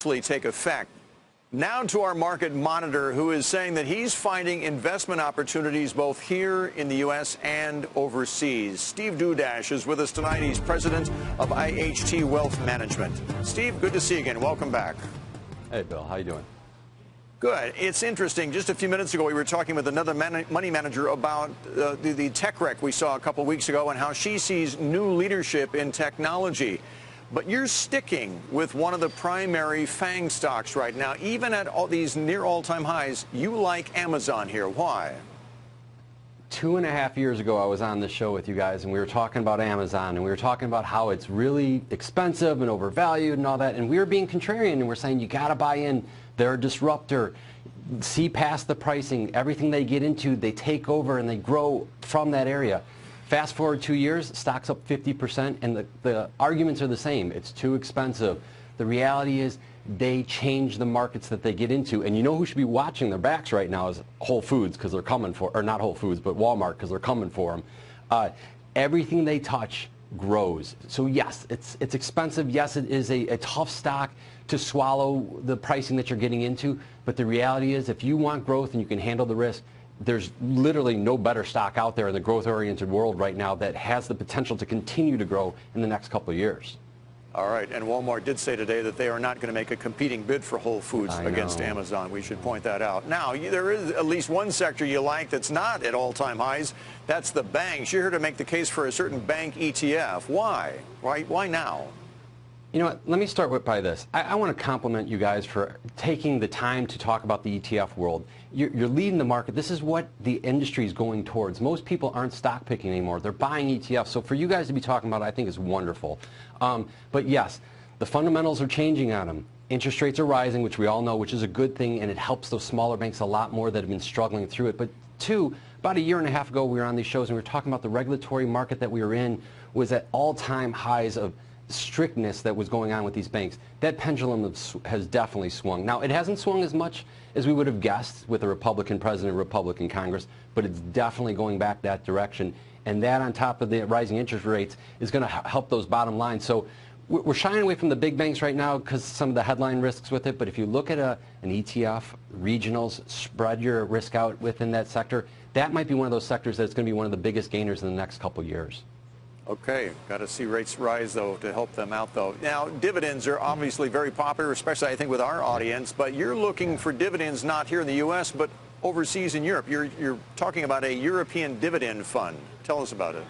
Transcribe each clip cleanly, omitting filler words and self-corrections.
hopefully take effect. Now to our market monitor, who is saying that he's finding investment opportunities both here in the U.S. and overseas. Steve Dudash is with us tonight. He's president of IHT Wealth Management. Steve, good to see you again. Welcome back. Hey, Bill. How you doing? Good. It's interesting. Just a few minutes ago, we were talking with another money manager about the tech wreck we saw a couple of weeks ago and how she sees new leadership in technology. But you're sticking with one of the primary FANG stocks right now. Even at all these near all-time highs, you like Amazon here. Why? 2.5 years ago, I was on this show with you guys, and we were talking about Amazon, and we were talking about how it's really expensive and overvalued and all that, and we were being contrarian, and we're saying you got to buy in. They're a disruptor. See past the pricing. Everything they get into, they take over, and they grow from that area. Fast forward 2 years, stock's up 50%, and the arguments are the same. It's too expensive. The reality is they change the markets that they get into, and you know who should be watching their backs right now is Whole Foods, because they're coming for, or not Whole Foods, but Walmart, because they're coming for them. Everything they touch grows. So yes, it's expensive. Yes, it is a tough stock to swallow the pricing that you're getting into, but the reality is if you want growth and you can handle the risk, there's literally no better stock out there in the growth-oriented world right now that has the potential to continue to grow in the next couple of years. All right, and Walmart did say today that they are not going to make a competing bid for Whole Foods against Amazon. We should point that out. Now, there is at least one sector you like that's not at all-time highs. That's the banks. You're here to make the case for a certain bank ETF. Why? Why now? You know what, let me start by this. I want to compliment you guys for taking the time to talk about the ETF world. You're leading the market. This is what the industry is going towards. Most people aren't stock picking anymore. They're buying ETFs. So for you guys to be talking about it, I think is wonderful. But yes, the fundamentals are changing on them. Interest rates are rising, which we all know, which is a good thing, and it helps those smaller banks a lot more that have been struggling through it. But two, about 1.5 years ago, we were on these shows and we were talking about the regulatory market that we were in was at all-time highs of strictness that was going on with these banks. That pendulum has definitely swung. Now, it hasn't swung as much as we would have guessed with a Republican president, Republican Congress, but it's definitely going back that direction. And that on top of the rising interest rates is going to help those bottom lines. So we're shying away from the big banks right now because some of the headline risks with it. But if you look at an ETF, regionals, spread your risk out within that sector, that might be one of those sectors that's going to be one of the biggest gainers in the next couple of years. Okay, got to see rates rise, though, to help them out, though. Now, dividends are obviously very popular, especially, I think, with our audience, but you're looking for dividends not here in the U.S., but overseas in Europe. You're talking about a European dividend fund. Tell us about it.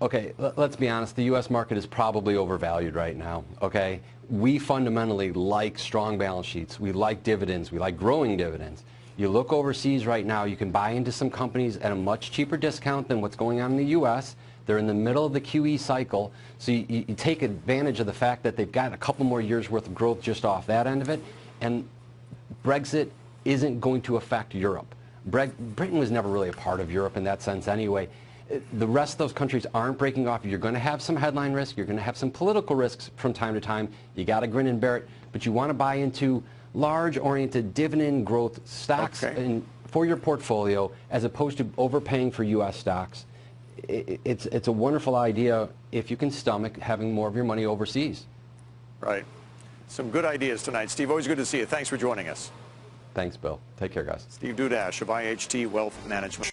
Okay, let's be honest. The U.S. market is probably overvalued right now, okay? We fundamentally like strong balance sheets. We like dividends. We like growing dividends. You look overseas right now, you can buy into some companies at a much cheaper discount than what's going on in the U.S. They're in the middle of the QE cycle, so you take advantage of the fact that they've got a couple more years worth of growth just off that end of it, and Brexit isn't going to affect Europe. Britain was never really a part of Europe in that sense anyway. The rest of those countries aren't breaking off. You're going to have some headline risk. You're going to have some political risks from time to time. You got to grin and bear it, but you want to buy into large-oriented dividend growth stocks for your portfolio as opposed to overpaying for U.S. stocks. It's a wonderful idea if you can stomach having more of your money overseas. Right. Some good ideas tonight. Steve, always good to see you. Thanks for joining us. Thanks, Bill. Take care, guys. Steve Dudash of IHT Wealth Management.